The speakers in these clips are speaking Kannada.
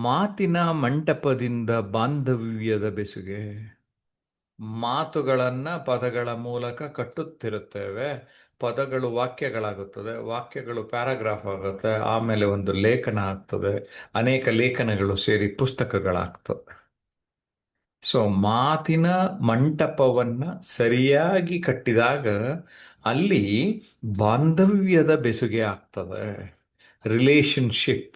ಮಾತಿನ ಮಂಟಪದಿಂದ ಬಾಂಧವ್ಯದ ಬೆಸುಗೆ. ಮಾತುಗಳನ್ನ ಪದಗಳ ಮೂಲಕ ಕಟ್ಟುತ್ತಿರುತ್ತೇವೆ. ಪದಗಳು ವಾಕ್ಯಗಳಾಗುತ್ತದೆ, ವಾಕ್ಯಗಳು ಪ್ಯಾರಾಗ್ರಾಫ್ ಆಗುತ್ತೆ, ಆಮೇಲೆ ಒಂದು ಲೇಖನ ಆಗ್ತದೆ, ಅನೇಕ ಲೇಖನಗಳು ಸೇರಿ ಪುಸ್ತಕಗಳಾಗ್ತವೆ. ಸೊ ಮಾತಿನ ಮಂಟಪವನ್ನ ಸರಿಯಾಗಿ ಕಟ್ಟಿದಾಗ ಅಲ್ಲಿ ಬಾಂಧವ್ಯದ ಬೆಸುಗೆ ಆಗ್ತದೆ. ರಿಲೇಶನ್ಶಿಪ್,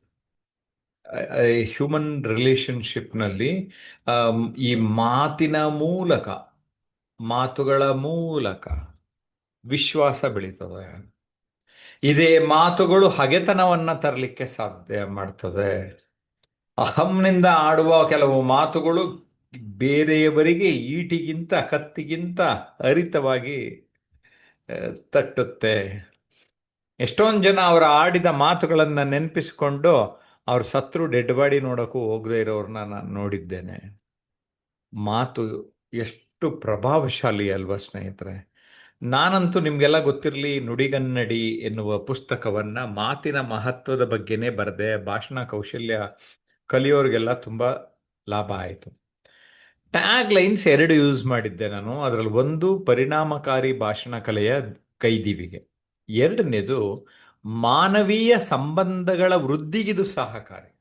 ಹ್ಯೂಮನ್ ರಿಲೇಶನ್ಶಿಪ್ನಲ್ಲಿ ಈ ಮಾತಿನ ಮೂಲಕ, ಮಾತುಗಳ ಮೂಲಕ ವಿಶ್ವಾಸ ಬೆಳೀತದೆ. ಇದೇ ಮಾತುಗಳು ಹಗೆತನವನ್ನ ತರಲಿಕ್ಕೆ ಸಾಧ್ಯ ಮಾಡ್ತದೆ. ಅಹಂನಿಂದ ಆಡುವ ಕೆಲವು ಮಾತುಗಳು ಬೇರೆಯವರಿಗೆ ಈಟಿಗಿಂತ ಕತ್ತಿಗಿಂತ ಹರಿತವಾಗಿ ತಟ್ಟುತ್ತೆ. ಎಷ್ಟೊಂದು ಜನ ಅವರ ಆಡಿದ ಮಾತುಗಳನ್ನು ನೆನಪಿಸಿಕೊಂಡು ಅವ್ರ ಸತ್ರು ಡೆಡ್ ಬಾಡಿ ನೋಡೋಕ್ಕೂ ಹೋಗದೆ ಇರೋರನ್ನ ನಾನು ನೋಡಿದ್ದೇನೆ. ಮಾತು ಎಷ್ಟು ಪ್ರಭಾವಶಾಲಿ ಅಲ್ವಾ ಸ್ನೇಹಿತರೆ. ನಾನಂತೂ ನಿಮಗೆಲ್ಲ ಗೊತ್ತಿರಲಿ, ನುಡಿಗನ್ನಡಿ ಎನ್ನುವ ಪುಸ್ತಕವನ್ನ ಮಾತಿನ ಮಹತ್ವದ ಬಗ್ಗೆನೇ ಬರೆದೆ. ಭಾಷಣ ಕೌಶಲ್ಯ ಕಲಿಯೋರಿಗೆಲ್ಲ ತುಂಬ ಲಾಭ ಆಯಿತು. ಟ್ಯಾಗ್ ಲೈನ್ಸ್ 2 ಯೂಸ್ ಮಾಡಿದ್ದೆ ನಾನು. ಅದರಲ್ಲಿ ಒಂದು ಪರಿಣಾಮಕಾರಿ ಭಾಷಣ ಕಲೆಯ ಕೈದಿವಿಗೆ, ಎರಡನೇದು ಮಾನವೀಯ ಸಂಬಂಧಗಳ ವೃದ್ಧಿಗಿದು ಸಹಕಾರಿ.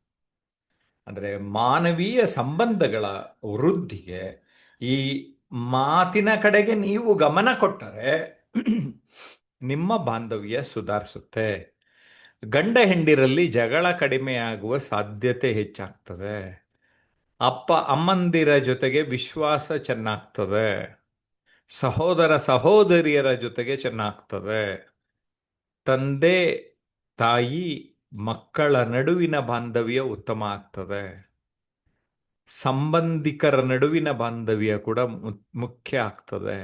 ಅಂದರೆ ಮಾನವೀಯ ಸಂಬಂಧಗಳ ವೃದ್ಧಿಗೆ ಈ ಮಾತಿನ ಕಡೆಗೆ ನೀವು ಗಮನ ಕೊಟ್ಟರೆ ನಿಮ್ಮ ಬಾಂಧವ್ಯ ಸುಧಾರಿಸುತ್ತೆ. ಗಂಡ ಹೆಂಡಿರಲ್ಲಿ ಜಗಳ ಕಡಿಮೆಯಾಗುವ ಸಾಧ್ಯತೆ ಹೆಚ್ಚಾಗ್ತದೆ. ಅಪ್ಪ ಅಮ್ಮಂದಿರ ಜೊತೆಗೆ ವಿಶ್ವಾಸ ಚೆನ್ನಾಗ್ತದೆ. ಸಹೋದರ ಸಹೋದರಿಯರ ಜೊತೆಗೆ ಚೆನ್ನಾಗ್ತದೆ. ತಂದೆ ತಾಯಿ ಮಕ್ಕಳ ನಡುವಿನ ಬಾಂಧವ್ಯ ಉತ್ತಮ ಆಗ್ತದೆ. ಸಂಬಂಧಿಕರ ನಡುವಿನ ಬಾಂಧವ್ಯ ಕೂಡ ಮುಖ್ಯ ಆಗ್ತದೆ.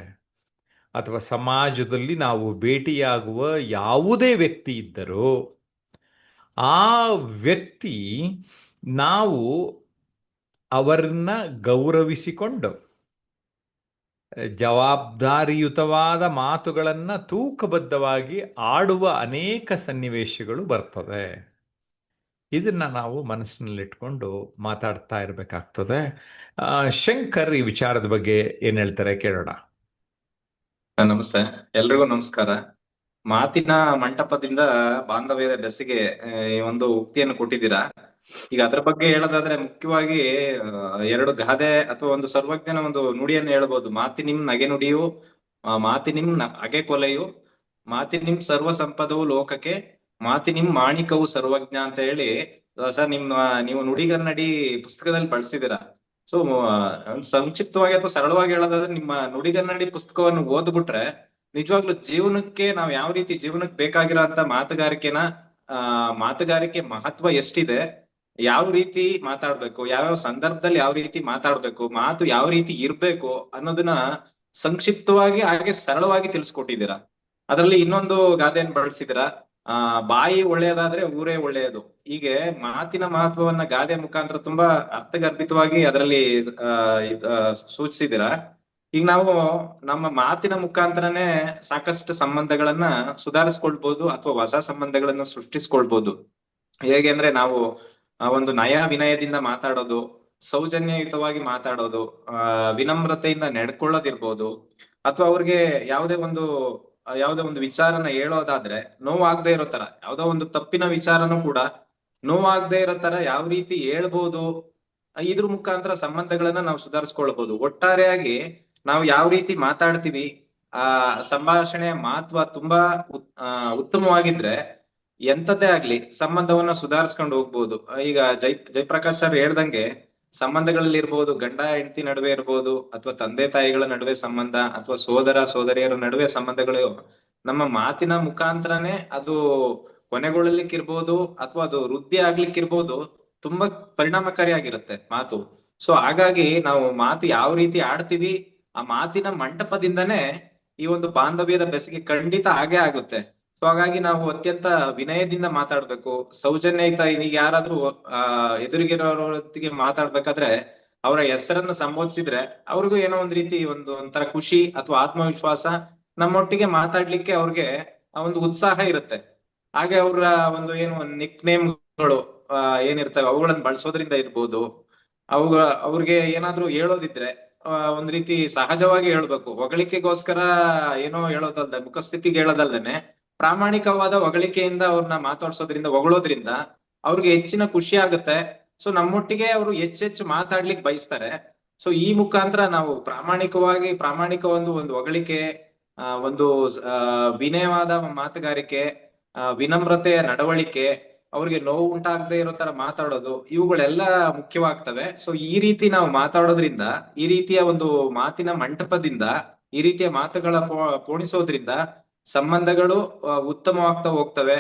ಅಥವಾ ಸಮಾಜದಲ್ಲಿ ನಾವು ಭೇಟಿಯಾಗುವ ಯಾವುದೇ ವ್ಯಕ್ತಿ ಇದ್ದರೂ ಆ ವ್ಯಕ್ತಿ ನಾವು ಅವರನ್ನ ಗೌರವಿಸಿಕೊಂಡು ಜವಾಬ್ದಾರಿಯುತವಾದ ಮಾತುಗಳನ್ನು ತೂಕಬದ್ಧವಾಗಿ ಆಡುವ ಅನೇಕ ಸನ್ನಿವೇಶಗಳು ಬರ್ತವೆ. ಇದನ್ನ ನಾವು ಮನಸ್ಸಿನಲ್ಲಿಟ್ಕೊಂಡು ಮಾತಾಡ್ತಾ ಇರಬೇಕಾಗ್ತದೆ. ಶಂಕರ್ ಈ ವಿಚಾರದ ಬಗ್ಗೆ ಏನ್ ಹೇಳ್ತಾರೆ ಕೇಳೋಣ. ನಮಸ್ತೆ, ಎಲ್ರಿಗೂ ನಮಸ್ಕಾರ. ಮಾತಿನ ಮಂಟಪದಿಂದ ಬಾಂಧವ್ಯದ ಬೆಸಿಗೆ ಈ ಒಂದು ಉಕ್ತಿಯನ್ನು ಕೊಟ್ಟಿದ್ದೀರಾ. ಈಗ ಅದ್ರ ಬಗ್ಗೆ ಹೇಳೋದಾದ್ರೆ ಮುಖ್ಯವಾಗಿ 2 ಗಾದೆ ಅಥವಾ ಒಂದು ಸರ್ವಜ್ಞನ ಒಂದು ನುಡಿಯನ್ನು ಹೇಳ್ಬೋದು. ಮಾತಿನಿಂ ನಗೆ ನುಡಿಯು, ಮಾತಿನಿಂ ಅಗೆ ಕೊಲೆಯು, ಮಾತಿನಿಂ ಸರ್ವ ಸಂಪದವು ಲೋಕಕ್ಕೆ, ಮಾತಿನಿಂ ಮಾಣಿಕವು ಸರ್ವಜ್ಞ ಅಂತ ಹೇಳಿ ಸರ್ ನೀವು ನುಡಿಗನ್ನಡಿ ಪುಸ್ತಕದಲ್ಲಿ ಬಳಸಿದ್ದೀರಾ. ಸೊ ಸಂಕ್ಷಿಪ್ತವಾಗಿ ಅಥವಾ ಸರಳವಾಗಿ ಹೇಳೋದಾದ್ರೆ ನಿಮ್ಮ ನುಡಿಗನ್ನಡಿ ಪುಸ್ತಕವನ್ನು ಓದ್ಬಿಟ್ರೆ ನಿಜವಾಗ್ಲೂ ಜೀವನಕ್ಕೆ ನಾವ್ ಯಾವ ರೀತಿ ಜೀವನಕ್ಕೆ ಬೇಕಾಗಿರೋಂತ ಮಾತುಗಾರಿಕೆ ಮಹತ್ವ ಎಷ್ಟಿದೆ, ಯಾವ ರೀತಿ ಮಾತಾಡ್ಬೇಕು, ಯಾವ್ಯಾವ ಸಂದರ್ಭದಲ್ಲಿ ಯಾವ ರೀತಿ ಮಾತಾಡ್ಬೇಕು, ಮಾತು ಯಾವ ರೀತಿ ಇರ್ಬೇಕು ಅನ್ನೋದನ್ನ ಸಂಕ್ಷಿಪ್ತವಾಗಿ ಹಾಗೆ ಸರಳವಾಗಿ ತಿಳಿಸ್ಕೊಟ್ಟಿದ್ದೀರಾ. ಅದರಲ್ಲಿ ಇನ್ನೊಂದು ಗಾದೆಯನ್ನು ಬಳಸಿದಿರಾ, ಬಾಯಿ ಒಳ್ಳೆಯದಾದ್ರೆ ಊರೇ ಒಳ್ಳೆಯದು. ಹೀಗೆ ಮಾತಿನ ಮಹತ್ವವನ್ನ ಗಾದೆ ಮುಖಾಂತರ ತುಂಬಾ ಅರ್ಥಗರ್ಭಿತವಾಗಿ ಅದರಲ್ಲಿ ಸೂಚಿಸಿದಿರಾ. ಈಗ ನಾವು ನಮ್ಮ ಮಾತಿನ ಮುಖಾಂತರನೇ ಸಾಕಷ್ಟು ಸಂಬಂಧಗಳನ್ನ ಸುಧಾರಿಸ್ಕೊಳ್ಬಹುದು ಅಥವಾ ಹೊಸ ಸಂಬಂಧಗಳನ್ನ ಸೃಷ್ಟಿಸ್ಕೊಳ್ಬಹುದು. ಹೇಗೆ ಅಂದ್ರೆ ನಾವು ಒಂದು ನಯ ವಿನಯದಿಂದ ಮಾತಾಡೋದು, ಸೌಜನ್ಯಯುತವಾಗಿ ಮಾತಾಡೋದು, ವಿನಮ್ರತೆಯಿಂದ ನಡ್ಕೊಳ್ಳೋದಿರ್ಬೋದು, ಅಥವಾ ಅವ್ರಿಗೆ ಯಾವುದೇ ಒಂದು ವಿಚಾರನ ಹೇಳೋದಾದ್ರೆ ನೋವಾಗದೆ ಇರೋ ತರ, ಯಾವ್ದೋ ಒಂದು ತಪ್ಪಿನ ವಿಚಾರನೂ ಕೂಡ ನೋವಾಗದೆ ಇರೋ ತರ ಯಾವ ರೀತಿ ಹೇಳ್ಬೋದು, ಇದ್ರ ಮುಖಾಂತರ ಸಂಬಂಧಗಳನ್ನ ನಾವು ಸುಧಾರಿಸ್ಕೊಳ್ಬಹುದು. ಒಟ್ಟಾರೆಯಾಗಿ ನಾವು ಯಾವ ರೀತಿ ಮಾತಾಡ್ತೀವಿ, ಸಂಭಾಷಣೆಯ ಮಹತ್ವ ತುಂಬಾ ಉತ್ತಮವಾಗಿದ್ರೆ ಎಂತದ್ದೇ ಆಗ್ಲಿ ಸಂಬಂಧವನ್ನ ಸುಧಾರಿಸ್ಕೊಂಡು ಹೋಗ್ಬೋದು. ಈಗ ಜಯಪ್ರಕಾಶ್ ಸರ್ ಹೇಳ್ದಂಗೆ ಸಂಬಂಧಗಳಲ್ಲಿ ಇರ್ಬೋದು, ಗಂಡ ಹೆಂಡತಿ ನಡುವೆ ಇರ್ಬೋದು, ಅಥವಾ ತಂದೆ ತಾಯಿಗಳ ನಡುವೆ ಸಂಬಂಧ, ಅಥವಾ ಸೋದರ ಸೋದರಿಯರ ನಡುವೆ ಸಂಬಂಧಗಳು ನಮ್ಮ ಮಾತಿನ ಮುಖಾಂತರನೇ ಅದು ಕೊನೆಗೊಳ್ಳಲಿಕ್ಕಿರ್ಬೋದು, ಅಥವಾ ಅದು ವೃದ್ಧಿ ಆಗ್ಲಿಕ್ಕಿರ್ಬೋದು. ತುಂಬಾ ಪರಿಣಾಮಕಾರಿಯಾಗಿರುತ್ತೆ ಮಾತು. ಸೊ ಹಾಗಾಗಿ ನಾವು ಮಾತು ಯಾವ ರೀತಿ ಆಡ್ತೀವಿ, ಆ ಮಾತಿನ ಮಂಟಪದಿಂದನೇ ಈ ಒಂದು ಬಾಂಧವ್ಯದ ಬೆಸಿಗೆ ಖಂಡಿತ ಹಾಗೆ ಆಗುತ್ತೆ. ಸೊ ಹಾಗಾಗಿ ನಾವು ಅತ್ಯಂತ ವಿನಯದಿಂದ ಮಾತಾಡ್ಬೇಕು, ಸೌಜನ್ಯಯುತ. ಈಗ ಯಾರಾದ್ರೂ ಎದುರಿಗಿರೋರೊತ್ತಿಗೆ ಮಾತಾಡ್ಬೇಕಾದ್ರೆ ಅವರ ಹೆಸರನ್ನ ಸಂಬೋಧಿಸಿದ್ರೆ ಅವ್ರಿಗೂ ಏನೋ ಒಂದ್ ರೀತಿ ಒಂಥರ ಖುಷಿ ಅಥವಾ ಆತ್ಮವಿಶ್ವಾಸ, ನಮ್ಮೊಟ್ಟಿಗೆ ಮಾತಾಡ್ಲಿಕ್ಕೆ ಅವ್ರಿಗೆ ಒಂದು ಉತ್ಸಾಹ ಇರುತ್ತೆ. ಹಾಗೆ ಅವರ ನಿಕ್ ನೇಮ್ಗಳು ಏನಿರ್ತವೆ ಅವುಗಳನ್ನ ಬಳಸೋದ್ರಿಂದ ಇರ್ಬೋದು. ಅವು ಅವ್ರಿಗೆ ಏನಾದ್ರೂ ಹೇಳೋದಿದ್ರೆ ಒಂದ್ ರೀತಿ ಸಹಜವಾಗಿ ಹೇಳ್ಬೇಕು. ಹೊಗಳಿಕೆಗೋಸ್ಕರ ಏನೋ ಹೇಳೋದಲ್ದೆ, ಮುಖಸ್ಥಿತಿಗೆ ಹೇಳೋದಲ್ದೇನೆ ಪ್ರಾಮಾಣಿಕವಾದ ಹೊಗಳಿಕೆಯಿಂದ ಅವ್ರನ್ನ ಮಾತಾಡ್ಸೋದ್ರಿಂದ, ಹೊಗಳೋದ್ರಿಂದ ಅವ್ರಿಗೆ ಹೆಚ್ಚಿನ ಖುಷಿ ಆಗುತ್ತೆ. ಸೊ ನಮ್ಮೊಟ್ಟಿಗೆ ಅವರು ಹೆಚ್ಚೆಚ್ಚು ಮಾತಾಡ್ಲಿಕ್ಕೆ ಬಯಸ್ತಾರೆ. ಸೊ ಈ ಮುಖಾಂತರ ನಾವು ಪ್ರಾಮಾಣಿಕ ಒಂದು ಹೊಗಳಿಕೆ, ಒಂದು ವಿನಯವಾದ ಮಾತುಗಾರಿಕೆ, ವಿನಮ್ರತೆಯ ನಡವಳಿಕೆ, ಅವ್ರಿಗೆ ನೋವು ಉಂಟಾಗದೆ ಇರೋ ತರ ಮಾತಾಡೋದು, ಇವುಗಳೆಲ್ಲ ಮುಖ್ಯವಾಗ್ತವೆ. ಸೊ ಈ ರೀತಿ ನಾವು ಮಾತಾಡೋದ್ರಿಂದ, ಈ ರೀತಿಯ ಒಂದು ಮಾತಿನ ಮಂಟಪದಿಂದ, ಈ ರೀತಿಯ ಮಾತುಗಳ ಪೋಣಿಸೋದ್ರಿಂದ ಸಂಬಂಧಗಳು ಉತ್ತಮವಾಗ್ತಾ ಹೋಗ್ತವೆ.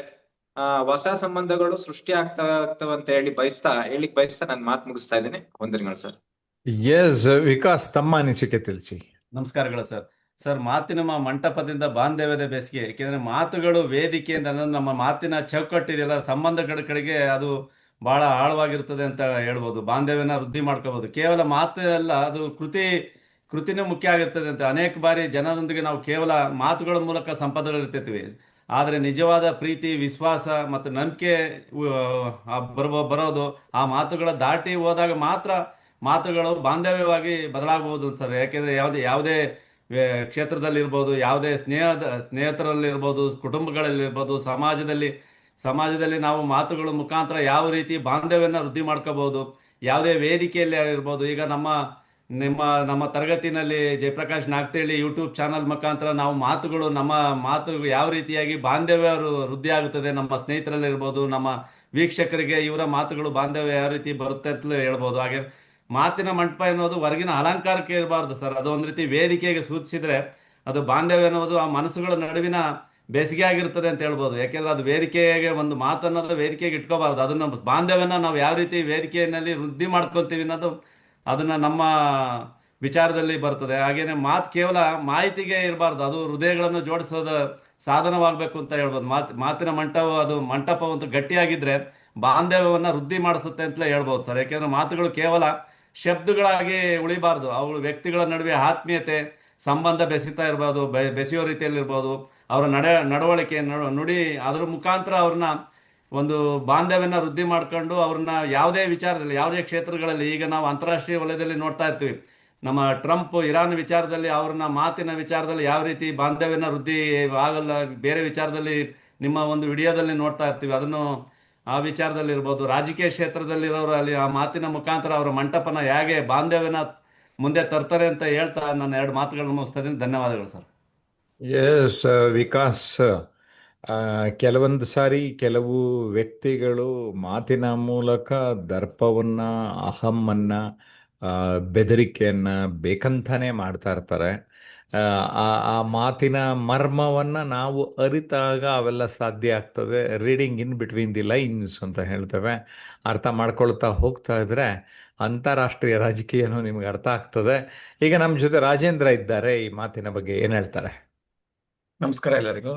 ಹೊಸ ಸಂಬಂಧಗಳು ಸೃಷ್ಟಿ ಆಗ್ತವೆ ಅಂತ ಹೇಳಿಕ್ ಬಯಸ್ತಾ ನಾನು ಮಾತು ಮುಗಿಸ್ತಾ ಇದ್ದೀನಿ. ವಂದನೆಗಳು ಸರ್. ಎಸ್ ವಿಕಾಸ್, ತಮ್ಮ ಅನಿಸಿಕೆ ತಿಳಿಸಿ. ನಮಸ್ಕಾರಗಳು ಸರ್. ಸರ್, ಮಾತಿನ ಮಂಟಪದಿಂದ ಬಾಂಧವ್ಯದ ಬೇಸಿಗೆ. ಏಕೆಂದರೆ ಮಾತುಗಳು ವೇದಿಕೆಯಿಂದ ನಮ್ಮ ಮಾತಿನ ಚೌಕಟ್ಟಿದೆಯಲ್ಲ, ಸಂಬಂಧಗಳ ಕಡೆಗೆ ಅದು ಬಹಳ ಆಳವಾಗಿರ್ತದೆ ಅಂತ ಹೇಳ್ಬೋದು. ಬಾಂಧವ್ಯನ ವೃದ್ಧಿ ಮಾಡ್ಕೋಬಹುದು. ಕೇವಲ ಮಾತು ಅಲ್ಲ, ಅದು ಕೃತಿನೇ ಮುಖ್ಯ ಆಗಿರ್ತದೆ ಅಂತ. ಅನೇಕ ಬಾರಿ ಜನರೊಂದಿಗೆ ನಾವು ಕೇವಲ ಮಾತುಗಳ ಮೂಲಕ ಸಂಪರ್ಕದಲ್ಲಿರ್ತೀವಿ. ಆದರೆ ನಿಜವಾದ ಪ್ರೀತಿ, ವಿಶ್ವಾಸ ಮತ್ತು ನಂಬಿಕೆ ಬರೋದು ಆ ಮಾತುಗಳ ದಾಟಿ ಹೋದಾಗ ಮಾತ್ರ ಮಾತುಗಳು ಬಾಂಧವ್ಯವಾಗಿ ಬದಲಾಗಬಹುದು ಸರ್. ಯಾಕೆಂದರೆ ಯಾವುದೇ ಕ್ಷೇತ್ರದಲ್ಲಿರ್ಬೋದು, ಯಾವುದೇ ಸ್ನೇಹಿತರಲ್ಲಿರ್ಬೋದು, ಕುಟುಂಬಗಳಲ್ಲಿರ್ಬೋದು, ಸಮಾಜದಲ್ಲಿ ನಾವು ಮಾತುಗಳ ಮುಖಾಂತರ ಯಾವ ರೀತಿ ಬಾಂಧವ್ಯನ ವೃದ್ಧಿ ಮಾಡ್ಕೋಬಹುದು. ಯಾವುದೇ ವೇದಿಕೆಯಲ್ಲಿ ಇರ್ಬೋದು. ಈಗ ನಮ್ಮ ತರಗತಿನಲ್ಲಿ ಜಯಪ್ರಕಾಶ್ ನಾಗ್ತಿಹಳ್ಳಿ ಯೂಟ್ಯೂಬ್ ಚಾನಲ್ ಮುಖಾಂತರ ನಾವು ನಮ್ಮ ಮಾತು ಯಾವ ರೀತಿಯಾಗಿ ಬಾಂಧವ್ಯ ವೃದ್ಧಿ ಆಗುತ್ತದೆ, ನಮ್ಮ ಸ್ನೇಹಿತರಲ್ಲಿರ್ಬೋದು, ನಮ್ಮ ವೀಕ್ಷಕರಿಗೆ ಇವರ ಮಾತುಗಳು ಬಾಂಧವ್ಯ ಯಾವ ರೀತಿ ಬರುತ್ತೆ ಅಂತಲೇ ಹೇಳ್ಬೋದು. ಹಾಗೆ ಮಾತಿನ ಮಂಟಪ ಎನ್ನುವುದು ಹೊರಗಿನ ಅಲಂಕಾರಕ್ಕೆ ಇರಬಾರ್ದು ಸರ್. ಅದು ಒಂದು ರೀತಿ ವೇದಿಕೆಗೆ ಸೂಚಿಸಿದ್ರೆ ಅದು ಬಾಂಧವ್ಯ ಅನ್ನೋದು ಆ ಮನಸ್ಸುಗಳ ನಡುವಿನ ಬೇಸಿಗೆ ಆಗಿರ್ತದೆ ಅಂತ ಹೇಳ್ಬೋದು. ಯಾಕೆಂದ್ರೆ ಅದು ವೇದಿಕೆಗೆ, ಒಂದು ಮಾತನ್ನೋದು ವೇದಿಕೆಗೆ ಇಟ್ಕೋಬಾರ್ದು. ಅದನ್ನ ಬಾಂಧವ್ಯನ ನಾವು ಯಾವ ರೀತಿ ವೇದಿಕೆಯಲ್ಲಿ ವೃದ್ಧಿ ಮಾಡ್ಕೊತೀವಿ ಅನ್ನೋದು ಅದನ್ನ ನಮ್ಮ ವಿಚಾರದಲ್ಲಿ ಬರ್ತದೆ. ಹಾಗೇನೆ ಮಾತು ಕೇವಲ ಮಾಹಿತಿಗೆ ಇರಬಾರ್ದು, ಅದು ಹೃದಯಗಳನ್ನು ಜೋಡಿಸೋದ ಸಾಧನವಾಗಬೇಕು ಅಂತ ಹೇಳ್ಬೋದು. ಮಾತಿನ ಮಂಟಪ ಒಂದು ಗಟ್ಟಿಯಾಗಿದ್ರೆ ಬಾಂಧವ್ಯವನ್ನು ವೃದ್ಧಿ ಮಾಡಿಸುತ್ತೆ ಅಂತಲೇ ಹೇಳ್ಬೋದು ಸರ್. ಯಾಕೆಂದ್ರೆ ಮಾತುಗಳು ಕೇವಲ ಶಬ್ದಗಳಾಗಿ ಉಳಿಬಾರ್ದು. ಅವುಗಳು ವ್ಯಕ್ತಿಗಳ ನಡುವೆ ಆತ್ಮೀಯತೆ, ಸಂಬಂಧ ಬೆಸೆಯೋ ರೀತಿಯಲ್ಲಿ ಇರ್ಬೋದು. ಅವರ ನಡವಳಿಕೆ, ನುಡಿ, ಅದ್ರ ಮುಖಾಂತರ ಅವ್ರನ್ನ ಒಂದು ಬಾಂಧವ್ಯನ ವೃದ್ಧಿ ಮಾಡ್ಕೊಂಡು ಅವ್ರನ್ನ ಯಾವುದೇ ವಿಚಾರದಲ್ಲಿ, ಯಾವುದೇ ಕ್ಷೇತ್ರಗಳಲ್ಲಿ, ಈಗ ನಾವು ಅಂತಾರಾಷ್ಟ್ರೀಯ ವಲಯದಲ್ಲಿ ನೋಡ್ತಾ ಇರ್ತೀವಿ. ನಮ್ಮ ಟ್ರಂಪ್ ಇರಾನ್ ವಿಚಾರದಲ್ಲಿ, ಅವ್ರನ್ನ ಮಾತಿನ ವಿಚಾರದಲ್ಲಿ ಯಾವ ರೀತಿ ಬಾಂಧವ್ಯನ ವೃದ್ಧಿ ಆಗಲ್ಲ, ಬೇರೆ ವಿಚಾರದಲ್ಲಿ ನಿಮ್ಮ ಒಂದು ವಿಡಿಯೋದಲ್ಲಿ ನೋಡ್ತಾ ಇರ್ತೀವಿ. ಅದನ್ನು ಆ ವಿಚಾರದಲ್ಲಿ ಇರ್ಬೋದು. ರಾಜಕೀಯ ಕ್ಷೇತ್ರದಲ್ಲಿರೋರು ಅಲ್ಲಿ ಆ ಮಾತಿನ ಮುಖಾಂತರ ಅವರ ಮಂಟಪನ ಹೇಗೆ ಬಾಂಧವ್ಯನ ಮುಂದೆ ತರ್ತಾರೆ ಅಂತ ಹೇಳ್ತಾ ನಾನು 2 ಮಾತುಗಳನ್ನು ಮುಗಿಸ್ತಾ ಇದ್ದೀನಿ. ಧನ್ಯವಾದಗಳು ಸರ್. ಎಸ್ ವಿಕಾಸ್, ಕೆಲವೊಂದು ಸಾರಿ ಕೆಲವು ವ್ಯಕ್ತಿಗಳು ಮಾತಿನ ಮೂಲಕ ದರ್ಪವನ್ನ, ಅಹಮ್ಮನ್ನ, ಬೆದರಿಕೆಯನ್ನ ಬೇಕಂತಾನೆ ಮಾಡ್ತಾ ಇರ್ತಾರೆ. ಆ ಮಾತಿನ ಮರ್ಮವನ್ನ ನಾವು ಅರಿತಾಗ ಅವೆಲ್ಲ ಸಾಧ್ಯ ಆಗ್ತದೆ. Reading in between the lines ಅಂತ ಹೇಳ್ತೇವೆ. ಅರ್ಥ ಮಾಡ್ಕೊಳ್ತಾ ಹೋಗ್ತಾ ಇದ್ರೆ ಅಂತಾರಾಷ್ಟ್ರೀಯ ರಾಜಕೀಯನೂ ನಿಮ್ಗೆ ಅರ್ಥ ಆಗ್ತದೆ. ಈಗ ನಮ್ಮ ಜೊತೆ ರಾಜೇಂದ್ರ ಇದ್ದಾರೆ. ಈ ಮಾತಿನ ಬಗ್ಗೆ ಏನು ಹೇಳ್ತಾರೆ? ನಮಸ್ಕಾರ ಎಲ್ಲರಿಗೂ.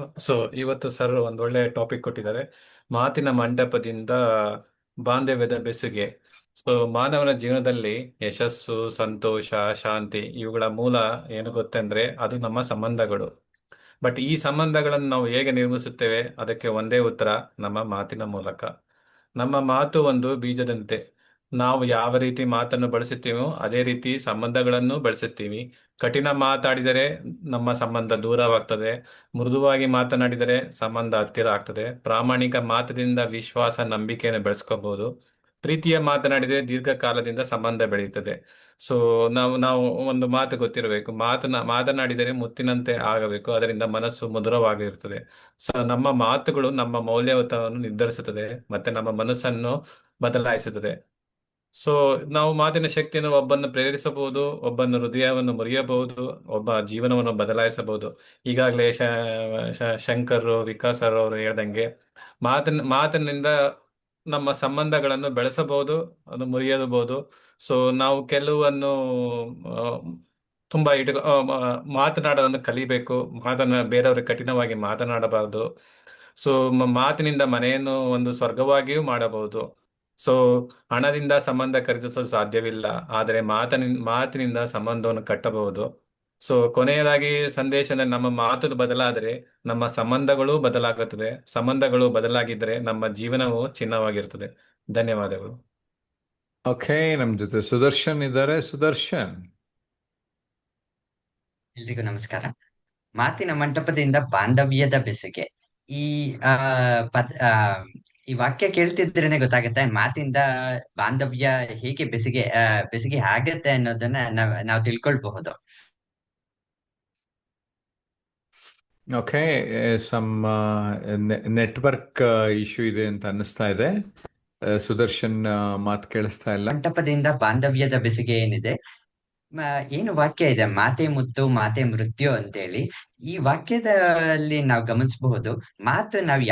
ಇವತ್ತು ಸರ್ ಒಂದು ಒಳ್ಳೆ ಟಾಪಿಕ್ ಕೊಟ್ಟಿದ್ದಾರೆ, ಮಾತಿನ ಮಂಟಪದಿಂದ ಬಾಂಧವ್ಯದ ಬೆಸುಗೆ. ಮಾನವನ ಜೀವನದಲ್ಲಿ ಯಶಸ್ಸು, ಸಂತೋಷ, ಶಾಂತಿ ಇವುಗಳ ಮೂಲ ಏನು ಗೊತ್ತಂದ್ರೆ ಅದು ನಮ್ಮ ಸಂಬಂಧಗಳು. ಬಟ್ ಈ ಸಂಬಂಧಗಳನ್ನು ನಾವು ಹೇಗೆ ನಿರ್ಮಿಸುತ್ತೇವೆ ಅದಕ್ಕೆ ಒಂದೇ ಉತ್ತರ, ನಮ್ಮ ಮಾತಿನ ಮೂಲಕ. ನಮ್ಮ ಮಾತು ಒಂದು ಬೀಜದಂತೆ. ನಾವು ಯಾವ ರೀತಿ ಮಾತನ್ನು ಬಳಸುತ್ತೀವೋ ಅದೇ ರೀತಿ ಸಂಬಂಧಗಳನ್ನು ಬೆಳೆಸುತ್ತೀವಿ. ಕಠಿಣ ಮಾತಾಡಿದರೆ ನಮ್ಮ ಸಂಬಂಧ ದೂರವಾಗ್ತದೆ, ಮೃದುವಾಗಿ ಮಾತನಾಡಿದರೆ ಸಂಬಂಧ ಹತ್ತಿರ ಆಗ್ತದೆ. ಪ್ರಾಮಾಣಿಕ ಮಾತದಿಂದ ವಿಶ್ವಾಸ, ನಂಬಿಕೆಯನ್ನು ಬೆಳೆಸ್ಕೋಬಹುದು. ಪ್ರೀತಿಯ ಮಾತನಾಡಿದರೆ ದೀರ್ಘಕಾಲದಿಂದ ಸಂಬಂಧ ಬೆಳೆಯುತ್ತದೆ. ಸೊ ನಾವು ಒಂದು ಮಾತು ಗೊತ್ತಿರಬೇಕು, ಮಾತನಾಡಿದರೆ ಮುತ್ತಿನಂತೆ ಆಗಬೇಕು, ಅದರಿಂದ ಮನಸ್ಸು ಮಧುರವಾಗಿರುತ್ತದೆ. ನಮ್ಮ ಮಾತುಗಳು ನಮ್ಮ ಮೌಲ್ಯವನ್ನು ನಿರ್ಧರಿಸುತ್ತದೆ ಮತ್ತೆ ನಮ್ಮ ಮನಸ್ಸನ್ನು ಬದಲಾಯಿಸುತ್ತದೆ. ನಾವು ಮಾತಿನ ಶಕ್ತಿಯನ್ನು ಒಬ್ಬನ್ನು ಪ್ರೇರಿಸಬಹುದು, ಒಬ್ಬನ ಹೃದಯವನ್ನು ಮುರಿಯಬಹುದು, ಒಬ್ಬ ಜೀವನವನ್ನು ಬದಲಾಯಿಸಬಹುದು. ಈಗಾಗಲೇ ಶಂಕರ್, ವಿಕಾಸ್ ಅವರು ಹೇಳ್ದಂಗೆ ಮಾತಿನಿಂದ ನಮ್ಮ ಸಂಬಂಧಗಳನ್ನು ಬೆಳೆಸಬಹುದು, ಅದು ಮುರಿಯಬಹುದು. ನಾವು ಕೆಲವನ್ನು ತುಂಬಾ ಮಾತನಾಡೋದನ್ನು ಕಲಿಬೇಕು. ಬೇರೆಯವ್ರಿಗೆ ಕಠಿಣವಾಗಿ ಮಾತನಾಡಬಾರದು. ಮಾತಿನಿಂದ ಮನೆಯನ್ನು ಒಂದು ಸ್ವರ್ಗವಾಗಿಯೂ ಮಾಡಬಹುದು. ಹಣದಿಂದ ಸಂಬಂಧ ಖರೀದಿಸಲು ಸಾಧ್ಯವಿಲ್ಲ, ಆದರೆ ಮಾತಿನಿಂದ ಸಂಬಂಧವನ್ನು ಕಟ್ಟಬಹುದು. ಕೊನೆಯದಾಗಿ ಸಂದೇಶದ, ನಮ್ಮ ಮಾತು ಬದಲಾದರೆ ನಮ್ಮ ಸಂಬಂಧಗಳು ಬದಲಾಗುತ್ತದೆ. ಸಂಬಂಧಗಳು ಬದಲಾಗಿದ್ದರೆ ನಮ್ಮ ಜೀವನವು ಚಿನ್ನವಾಗಿರುತ್ತದೆ. ಧನ್ಯವಾದಗಳು. ಓಕೆ, ನಮ್ಮ ಜೊತೆ ಸುದರ್ಶನ್ ಇದ್ದಾರೆ. ಸುದರ್ಶನ್. ಎಲ್ರಿಗೂ ನಮಸ್ಕಾರ. ಮಾತಿನ ಮಂಟಪದಿಂದ ಬಾಂಧವ್ಯದ ಬೆಸುಗೆ. ಈ ಆ ಪದ ಈ ವಾಕ್ಯ ಕೇಳ್ತಿದ್ರೇನೆ ಗೊತ್ತಾಗುತ್ತೆ ಮಾತಿಂದ ಬಾಂಧವ್ಯ ಹೇಗೆ ಬೆಸುಗೆ ಆಗತ್ತೆ ಅನ್ನೋದನ್ನ ನಾವು ತಿಳ್ಕೊಳ್ಬಹುದು. ಓಕೆ, ಸಮ್ ನೆಟ್ವರ್ಕ್ ಇಶ್ಯೂ ಇದೆ ಅಂತ ಅನ್ನಿಸ್ತಾ ಇದೆ. ಸುದರ್ಶನ್ ಮಾತು ಕೇಳಿಸ್ತಾ ಇಲ್ಲ. ಮಂಟಪದಿಂದ ಬಾಂಧವ್ಯದ ಬೆಸುಗೆ ಏನಿದೆ, ಏನು ವಾಕ್ಯ ಇದೆ, ಮಾತೆ ಮುತ್ತು ಮಾತೆ ಮೃತ್ಯು ಅಂತೇಳಿ. ಈ ವಾಕ್ಯದಲ್ಲಿ ನಾವು ಗಮನಿಸಬಹುದು, ಮಾತು ನಾವು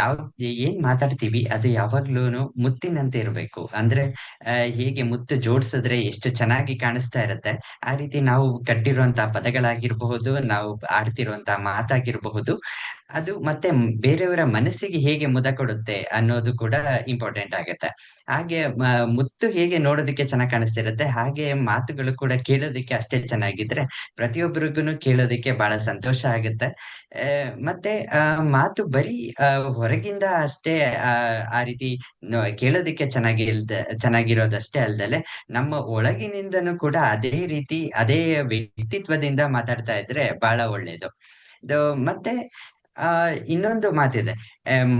ಏನ್ ಮಾತಾಡ್ತೀವಿ ಅದು ಯಾವಾಗ್ಲೂನು ಮುತ್ತಿನಂತೆ ಇರಬೇಕು. ಅಂದ್ರೆ ಹೇಗೆ ಮುತ್ತು ಜೋಡಿಸಿದ್ರೆ ಎಷ್ಟು ಚೆನ್ನಾಗಿ ಕಾಣಿಸ್ತಾ ಇರತ್ತೆ, ಆ ರೀತಿ ನಾವು ಕಟ್ಟಿರುವಂತಹ ಪದಗಳಾಗಿರಬಹುದು, ನಾವು ಆಡ್ತಿರುವಂತಹ ಮಾತಾಗಿರಬಹುದು, ಅದು ಮತ್ತೆ ಬೇರೆಯವರ ಮನಸ್ಸಿಗೆ ಹೇಗೆ ಮುದ ಕೊಡುತ್ತೆ ಅನ್ನೋದು ಕೂಡ ಇಂಪಾರ್ಟೆಂಟ್ ಆಗುತ್ತೆ. ಹಾಗೆ ಮುತ್ತು ಹೇಗೆ ನೋಡೋದಕ್ಕೆ ಚೆನ್ನಾಗಿ ಕಾಣಿಸ್ತಿರುತ್ತೆ, ಹಾಗೆ ಮಾತುಗಳು ಕೂಡ ಕೇಳೋದಕ್ಕೆ ಅಷ್ಟೇ ಚೆನ್ನಾಗಿದ್ರೆ ಪ್ರತಿಯೊಬ್ಬರಿಗೂ ಕೇಳೋದಕ್ಕೆ ಬಹಳ ಸಂತೋಷ ಆಗುತ್ತೆ. ಮತ್ತೆ ಮಾತು ಬರೀ ಹೊರಗಿಂದ ಅಷ್ಟೇ ಆ ರೀತಿ ಕೇಳೋದಕ್ಕೆ ಚೆನ್ನಾಗಿರೋದಷ್ಟೇ ಅಲ್ದಲೆ ನಮ್ಮ ಒಳಗಿನಿಂದನೂ ಕೂಡ ಅದೇ ರೀತಿ ಅದೇ ವ್ಯಕ್ತಿತ್ವದಿಂದ ಮಾತಾಡ್ತಾ ಇದ್ರೆ ಬಹಳ ಒಳ್ಳೇದು. ಮತ್ತೆ ಇನ್ನೊಂದು ಮಾತಿದೆ,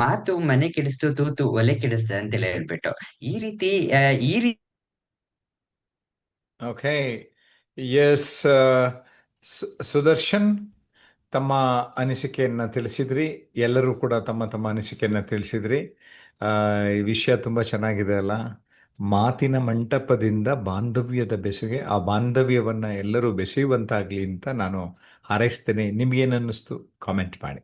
ಮಾತು ಮನೆ ಕೆಡಿಸ್ತು ತೂತು ಒಲೆ ಕೆಡಿಸ್ತು ಅಂತೇಳಿ ಹೇಳ್ಬಿಟ್ಟು ಈ ರೀತಿ ಓಕೆ, ಎಸ್. ಸುದರ್ಶನ್ ತಮ್ಮ ಅನಿಸಿಕೆಯನ್ನು ತಿಳಿಸಿದ್ರಿ. ಎಲ್ಲರೂ ಕೂಡ ತಮ್ಮ ತಮ್ಮ ಅನಿಸಿಕೆಯನ್ನು ತಿಳಿಸಿದ್ರಿ. ಈ ವಿಷಯ ತುಂಬ ಚೆನ್ನಾಗಿದೆ ಅಲ್ಲ. ಮಾತಿನ ಮಂಟಪದಿಂದ ಬಾಂಧವ್ಯದ ಬೆಸುಗೆ, ಆ ಬಾಂಧವ್ಯವನ್ನು ಎಲ್ಲರೂ ಬೆಸೆಯುವಂತಾಗಲಿ ಅಂತ ನಾನು ಹಾರೈಸ್ತೇನೆ. ನಿಮ್ಗೇನು ಅನ್ನಿಸ್ತು ಕಾಮೆಂಟ್ ಮಾಡಿ.